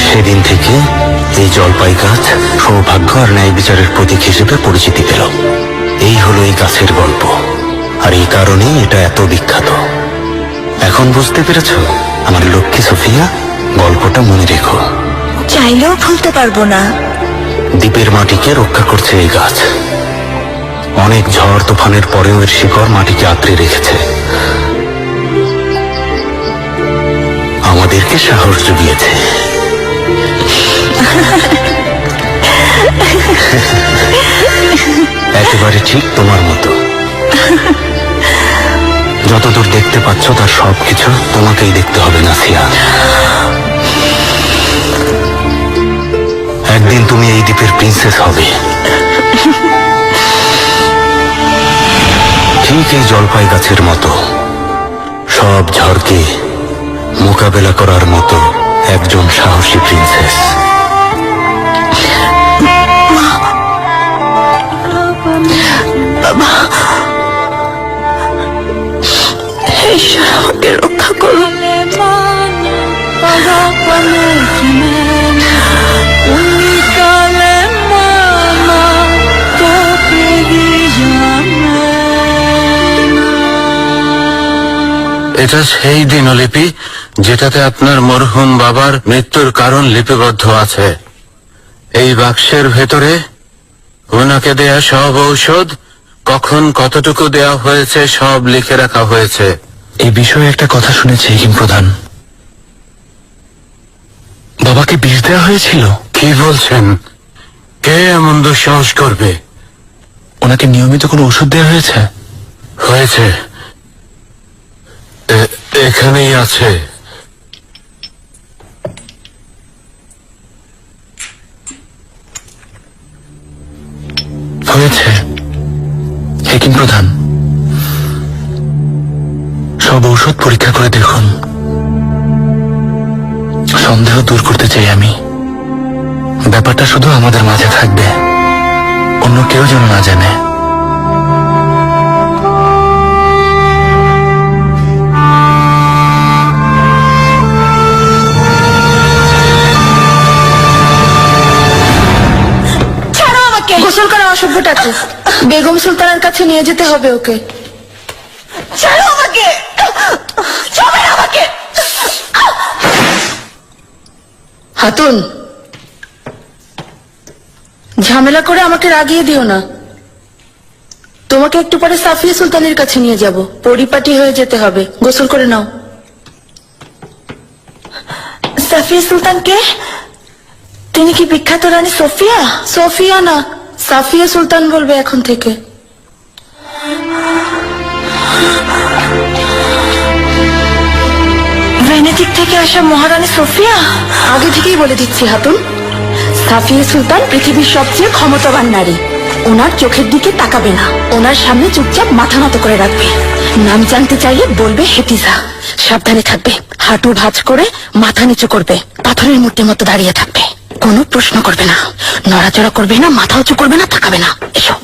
সেদিন থেকে এই জলপাই গাছ সৌভাগ্য আর ন্যায় বিচারের প্রতীক হিসেবে পরিচিতি পেল। এই হলো এই গাছের গল্প, আর এই কারণেই এটা এত বিখ্যাত। এখন বুঝতে পেরেছ আমার লক্ষ্মী সোফিয়া? গল্পটা মনে রেখো। চাইলেও ভুলতে পারবো না। দ্বীপের মাটিকে রক্ষা করছে এই গাছ। অনেক ঝড় তুফানের পরেও এর শিকড় মাটিকে আঁকড়ে রেখেছে, আমাদেরকে সাহস জুগিয়েছে। একেবারে ঠিক তোমার মতো। যতদূর দেখতে পাচ্ছ তার সবকিছু তোমাকেই দেখতে হবে নাসিয়া। একদিন তুমি এই দ্বীপের প্রিন্সেস হবে, ঠিক এই জলপাই গাছের মতো। সব ঝড়কে মোকাবেলা করার মতো একজন সাহসী প্রিন্সেস। বাবা, ঈশ্বর আমাকে রক্ষা করুন। এটা সেই দিনলিপি যেটাতে আপনার মরহুম বাবার মৃত্যুর কারণ লিপিবদ্ধ আছে। এই বাক্সের ভেতরে ওনাকে দেয়া সব ঔষধ, কখন কতটুকু দেয়া হয়েছে সব লিখে রাখা হয়েছে। এই বিষয়ে একটা কথা শুনেছি হেকিম প্রধান, বাবাকে বিষ দেওয়া হয়েছিল। কি বলছেন? কে এমন দুঃসাহস করবে? ওনাকে নিয়মিত কোনো ওষুধ দেওয়া হয়েছে? হয়েছে, এখানেই আছে। হয়েছে হেকিম প্রধান, সব ঔষধ পরীক্ষা করে দেখুন। সন্দেহ দূর করতে চাই আমি। ব্যাপারটা শুধু আমাদের মাঝে থাকবে, অন্য কেউ যেন না জানে। গোসল করা অসভ্যটাকে বেগম সুলতানের কাছে নিয়ে যেতে হবে ওকে। ছাড়ো আমাকে, ছাড়ো আমাকে। হাতুন, ঝামেলা করে আমাকে রাগিয়ে দিও না। তোমাকে একটু পরে সাফিয়া সুলতানের কাছে নিয়ে যাব, পরিপাটি হয়ে যেতে হবে। গোসল করে নাও। সাফিয়া সুলতান কে? তিনি কি বিখ্যাত রানী সোফিয়া? সোফিয়া না, সাফিয়া সুলতান বলবে এখন থেকে। ভেনেদিক থেকে আসা মহারানী সোফিয়া? আগে থেকেই বলে দিচ্ছি হাতুন, সাফিয়া সুলতান পৃথিবীর সবচেয়ে ক্ষমতাবান নারী। ওনার চোখের দিকে তাকাবে না, ওনার সামনে চুপচাপ মাথা নত করে রাখবে। নাম জানতে চাইলে বলবে হেতিজা। সাবধানে থাকবে, হাঁটু ভাঁজ করে মাথা নিচু করবে, পাথরের মূর্তির মতো দাঁড়িয়ে থাকবে। কোনো প্রশ্ন করবে না, নড়াচড়া করবে না, মাথা উঁচু করবে না, তাকাবে না। এসো।